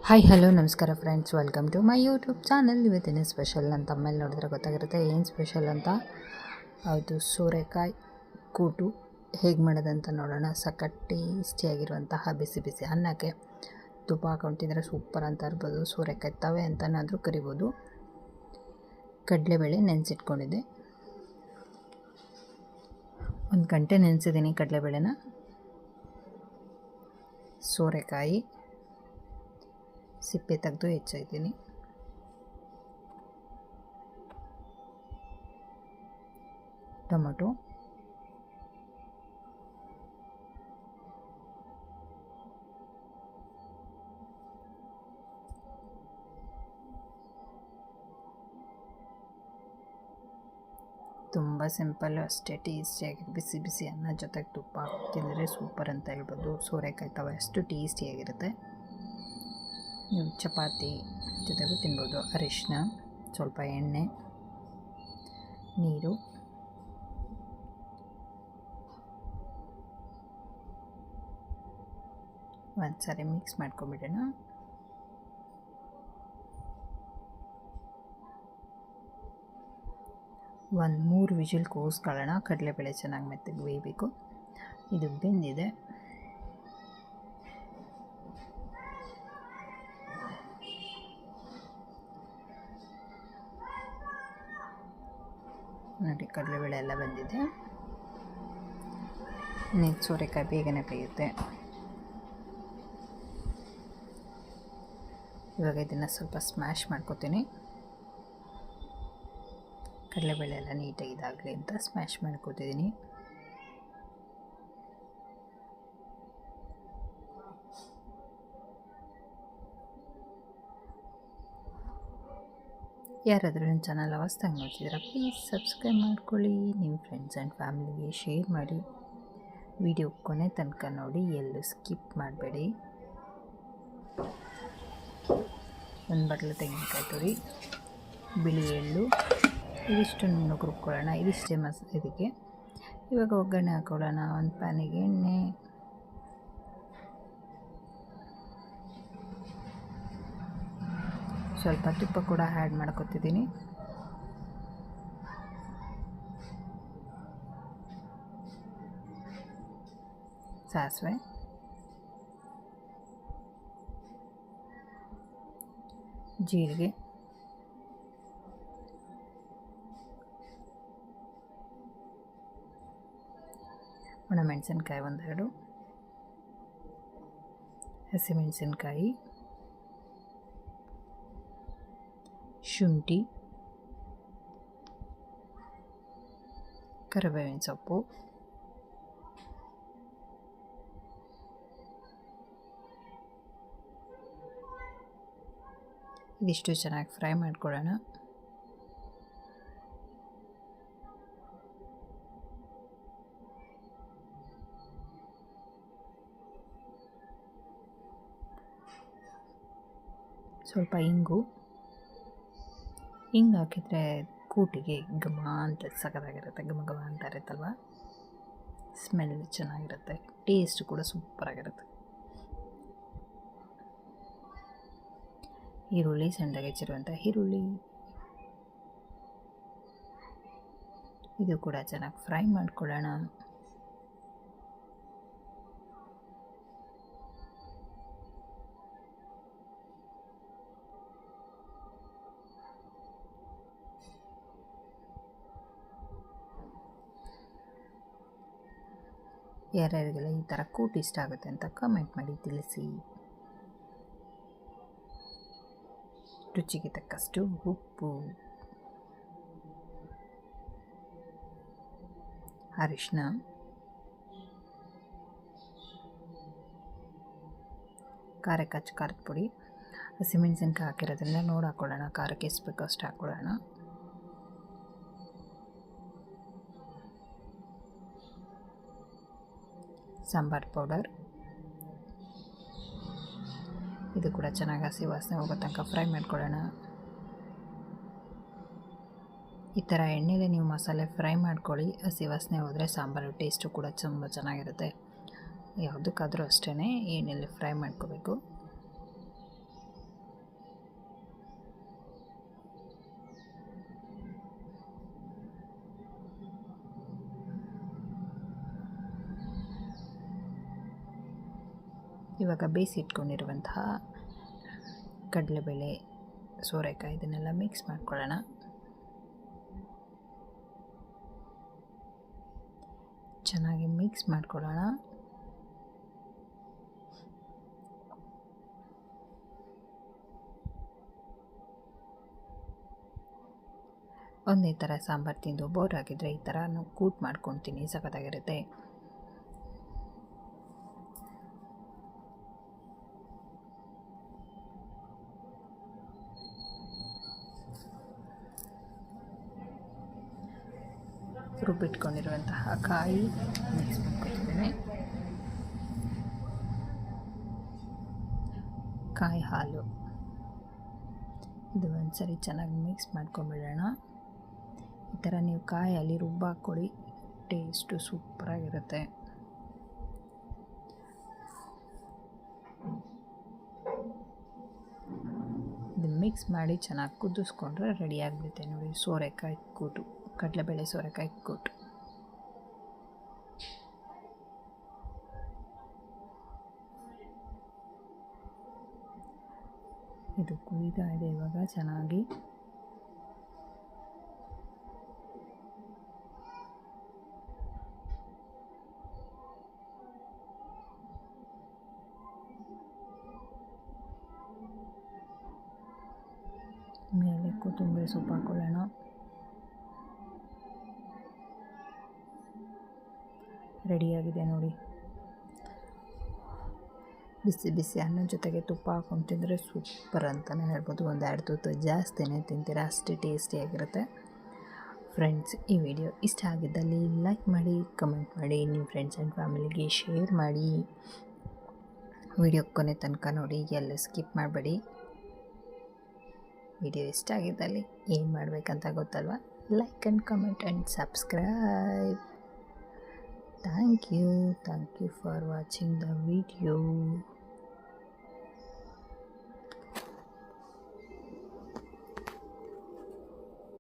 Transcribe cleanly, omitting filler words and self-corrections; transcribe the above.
Hi hello ನಮಸ್ಕಾರ friends, welcome to my YouTube channel. ಇವತ್ತಿನ special ಅಂತ ಆಮೇಲೆ ನೋಡಿದ್ರೆ ಗೊತ್ತಾಗಿರುತ್ತೆ ಏನು ಸ್ಪೆಷಲ್ ಅಂತ. ಅದು ಸೋರೆಕಾಯಿ ಕೂಟು ಹೇಗೆ ಮಾಡೋದಂತ ನೋಡೋಣ. ಸಖತ್ ಟೇಸ್ಟಿಯಾಗಿರುವಂತಹ ಬಿಸಿ ಬಿಸಿ ಅನ್ನಕ್ಕೆ ತುಪ್ಪ ಹಾಕೊಂಡು ತಿಂದರೆ ಸೂಪರ್ ಅಂತ ಇರ್ಬೋದು. ಸೋರೆಕಾಯಿ ತವೆ ಅಂತನಾದರೂ ಕರಿಬೋದು. ಕಡಲೆಬೇಳೆ ನೆನೆಸಿಟ್ಕೊಂಡಿದ್ದೆ, 1 ಗಂಟೆ ನೆನೆಸಿದ್ದೀನಿ ಕಡಲೆಬೇಳೆನ. ಸೋರೆಕಾಯಿ ಸಿಪ್ಪೆ ತೆಗೆದು ಹೆಚ್ಚಾಯ್ತೀನಿ. ಟೊಮೊಟೊ, ತುಂಬ ಸಿಂಪಲ್ಲು, ಅಷ್ಟೇ ಟೇಸ್ಟಿಯಾಗಿ ಬಿಸಿ ಬಿಸಿ ಅನ್ನ ಜೊತೆಗೆ ತುಪ್ಪ ತಿಂದರೆ ಸೂಪರ್ ಅಂತ ಹೇಳ್ಬೋದು. ಸೋರೆಕಾಯಿ ತವ ಅಷ್ಟು ಟೇಸ್ಟಿಯಾಗಿರುತ್ತೆ. ನೀವು ಚಪಾತಿ ಜೊತೆಗೂ ತಿನ್ಬೋದು. ಅರಿಶಿನ, ಸ್ವಲ್ಪ ಎಣ್ಣೆ, ನೀರು, ಒಂದ್ಸರಿ ಮಿಕ್ಸ್ ಮಾಡ್ಕೊಂಬಿಡೋಣ. ಒಂದು 3 ವಿಜಿಲ್ ಕೂಗಿಸ್ಕೊಳ್ಳೋಣ. ಕಡಲೆಬೇಳೆ ಚೆನ್ನಾಗಿ ಮೆತ್ತಗೆ ಬೇಯಬೇಕು. ಇದು ಬೆಂದಿದೆ. ನೋಡಿ, ಕಡಲೆಬೇಳೆ ಎಲ್ಲ ಬಂದಿದೆ. ಸೋರೆಕಾಯಿ ಬೇಗನೆ ಬೇಯುತ್ತೆ. ಇವಾಗ ಇದನ್ನು ಸ್ವಲ್ಪ ಸ್ಮ್ಯಾಶ್ ಮಾಡ್ಕೊತೀನಿ. ಕಡಲೆಬೇಳೆ ಎಲ್ಲ ನೀಟಾಗಿ ಇದಾಗಲಿ ಅಂತ ಸ್ಮ್ಯಾಶ್ ಮಾಡ್ಕೊತಿದ್ದೀನಿ. ಯಾರಾದರೂ ನನ್ನ ಚಾನಲ್ ಹೊಸ್ದಾಗಿ ನೋಡ್ತಿದ್ದೀರಾ, ಪ್ಲೀಸ್ ಸಬ್ಸ್ಕ್ರೈಬ್ ಮಾಡ್ಕೊಳ್ಳಿ. ನಿಮ್ಮ ಫ್ರೆಂಡ್ಸ್ ಆ್ಯಂಡ್ ಫ್ಯಾಮಿಲಿಗೆ ಶೇರ್ ಮಾಡಿ. ವಿಡಿಯೋ ಕೊನೆ ತನಕ ನೋಡಿ, ಎಲ್ಲೂ ಸ್ಕಿಪ್ ಮಾಡಬೇಡಿ. 1 ಬಟ್ಲು ತೆಂಗಿನಕಾಯಿ ತುರಿ, ಬಿಳಿ ಎಳ್ಳು, ಇದಿಷ್ಟನ್ನು ರುಬ್ಕೊಳ್ಳೋಣ. ಇದಿಷ್ಟೇ ಇದಕ್ಕೆ. ಇವಾಗ ಒಗ್ಗರಣೆ ಹಾಕೊಳ್ಳೋಣ. ಒಂದು ಪ್ಯಾನಿಗೆ ಎಣ್ಣೆ, ಸ್ವಲ್ಪ ತುಪ್ಪ ಕೂಡ ಆ್ಯಡ್ ಮಾಡ್ಕೊತಿದ್ದೀನಿ. ಸಾಸಿವೆ, ಜೀರಿಗೆ, ಒಣಮೆಣಸಿನ್ಕಾಯಿ 1-2, ಹಸಿಮೆಣಸಿನ್ಕಾಯಿ, ಶುಂಠಿ, ಕರಿಬೇವಿನ ಸೊಪ್ಪು, ಇದಿಷ್ಟು ಚೆನ್ನಾಗಿ ಫ್ರೈ ಮಾಡ್ಕೊಳ್ಳೋಣ. ಸ್ವಲ್ಪ ಹಿಂಗು ಹಾಕಿದರೆ ಕೂಟಿಗೆ ಘಮ ಅಂತ ಸಖತ್ತಾಗಿರುತ್ತೆ. ಘಮ ಘಮ ಅಂತ ಇರುತ್ತಲ್ವ, ಸ್ಮೆಲ್ ಚೆನ್ನಾಗಿರುತ್ತೆ. ಟೇಸ್ಟ್ ಕೂಡ ಸೂಪರಾಗಿರುತ್ತೆ. ಈರುಳ್ಳಿ, ಸಣ್ಣದಾಗಿ ಹೆಚ್ಚಿರುವಂಥ ಈರುಳ್ಳಿ, ಇದು ಕೂಡ ಚೆನ್ನಾಗಿ ಫ್ರೈ ಮಾಡ್ಕೊಳ್ಳೋಣ. ಯಾರ್ಯಾರಿಗೆಲ್ಲ ಈ ಥರ ಕೂಟು ಇಷ್ಟ ಆಗುತ್ತೆ ಅಂತ ಕಮೆಂಟ್ ಮಾಡಿ ತಿಳಿಸಿ. ರುಚಿಗೆ ತಕ್ಕಷ್ಟು ಉಪ್ಪು, ಅರಿಶಿನ, ಖಾರಕ್ಕೆ ಹಚ್ಚ ಖಾರದ ಪುಡಿ, ಹಸಿಮೆಣಸಿನ್ಕಾಯಿ ಹಾಕಿರೋದ್ರಿಂದ ನೋಡಿ ಹಾಕ್ಕೊಳ್ಳೋಣ. ಖಾರಕ್ಕೆ ಎಷ್ಟು ಬೇಕೋ ಅಷ್ಟು ಹಾಕ್ಕೊಳ್ಳೋಣ. ಸಾಂಬಾರು ಪೌಡರ್, ಇದು ಕೂಡ ಚೆನ್ನಾಗಿ ಹಸಿ ವಾಸನೆ ಹೋಗೋ ತನಕ ಫ್ರೈ ಮಾಡ್ಕೊಳ್ಳೋಣ. ಈ ಥರ ಎಣ್ಣೆಲೆ ನೀವು ಮಸಾಲೆ ಫ್ರೈ ಮಾಡ್ಕೊಳ್ಳಿ. ಹಸಿ ವಾಸನೆ ಹೋದರೆ ಸಾಂಬಾರು ಟೇಸ್ಟು ಕೂಡ ತುಂಬ ಚೆನ್ನಾಗಿರುತ್ತೆ. ಯಾವುದಕ್ಕಾದರೂ ಅಷ್ಟೇ ಎಣ್ಣೆಯಲ್ಲಿ ಫ್ರೈ ಮಾಡ್ಕೋಬೇಕು. ಇವಾಗ ಬೇಯಿಸಿಟ್ಕೊಂಡಿರುವಂತಹ ಕಡಲೆಬೇಳೆ, ಸೋರೆಕಾಯಿ ಇದನ್ನೆಲ್ಲ ಮಿಕ್ಸ್ ಮಾಡ್ಕೊಳ್ಳೋಣ. ಚೆನ್ನಾಗಿ ಮಿಕ್ಸ್ ಮಾಡ್ಕೊಳ್ಳೋಣ. ಒಂದೇ ಥರ ಸಾಂಬಾರು ತಿಂದು ಬೋರ್ ಆಗಿದ್ದರೆ ಈ ಥರ ನಾನು ಕೂಟ್ ಮಾಡ್ಕೊತೀನಿ, ಸಖತ್ತಾಗಿರುತ್ತೆ. ರುಬ್ಬಿಟ್ಕೊಂಡಿರುವಂತಹ ಕಾಯಿ ಮಿಕ್ಸ್ ಮಾಡ್ಕೊತಿದ್ದೇನೆ. ಕಾಯಿ ಹಾಲು ಇದು ಒಂದ್ಸರಿ ಚೆನ್ನಾಗಿ ಮಿಕ್ಸ್ ಮಾಡ್ಕೊಂಬಿಡೋಣ. ಈ ಥರ ನೀವು ಕಾಯಲ್ಲಿ ರುಬ್ಬಾಕ್ಕೊಡಿ, ಟೇಸ್ಟು ಸೂಪರಾಗಿರುತ್ತೆ. ಇದು ಮಿಕ್ಸ್ ಮಾಡಿ ಚೆನ್ನಾಗಿ ಕುದಿಸ್ಕೊಂಡ್ರೆ ರೆಡಿ ಆಗಿಬಿಡುತ್ತೆ ನೋಡಿ, ಸೋರೆಕಾಯಿ ಕೂಟು, ಕಡಲೆಬೇಳೆ ಸೋರೆಕಾಯಿ ಕೂಟು. ಇದು ಕುದೀತಾ ಇದೆ ಇವಾಗ ಚೆನ್ನಾಗಿ. ಮೇಲೆ ಕೊತ್ತಂಬರಿ ಸೊಪ್ಪು ಹಾಕೊಳ್ಳೋಣ. ರೆಡಿಯಾಗಿದೆ ನೋಡಿ. ಬಿಸಿ ಬಿಸಿ ಅನ್ನದ ಜೊತೆಗೆ ತುಪ್ಪ ಹಾಕೊಂಡು ತಿಂದರೆ ಸೂಪರ್ ಅಂತಲೇ ಹೇಳ್ಬೋದು. ಒಂದು 2 ತುತ್ತು ಜಾಸ್ತಿನೇ ತಿಂತೀರಾ, ಅಷ್ಟೇ ಟೇಸ್ಟಿಯಾಗಿರುತ್ತೆ. ಫ್ರೆಂಡ್ಸ್, ಈ ವಿಡಿಯೋ ಇಷ್ಟ ಆಗಿದ್ದಲ್ಲಿ ಲೈಕ್ ಮಾಡಿ, ಕಮೆಂಟ್ ಮಾಡಿ, ನಿಮ್ಮ ಫ್ರೆಂಡ್ಸ್ ಆ್ಯಂಡ್ ಫ್ಯಾಮಿಲಿಗೆ ಶೇರ್ ಮಾಡಿ. ವಿಡಿಯೋ ಕೊನೆ ತನಕ ನೋಡಿ, ಎಲ್ಲ ಸ್ಕಿಪ್ ಮಾಡಬೇಡಿ. ವಿಡಿಯೋ ಇಷ್ಟ ಆಗಿದ್ದಲ್ಲಿ ಏನು ಮಾಡಬೇಕಂತ ಗೊತ್ತಲ್ವ? Like and comment and subscribe. Thank you for watching the video.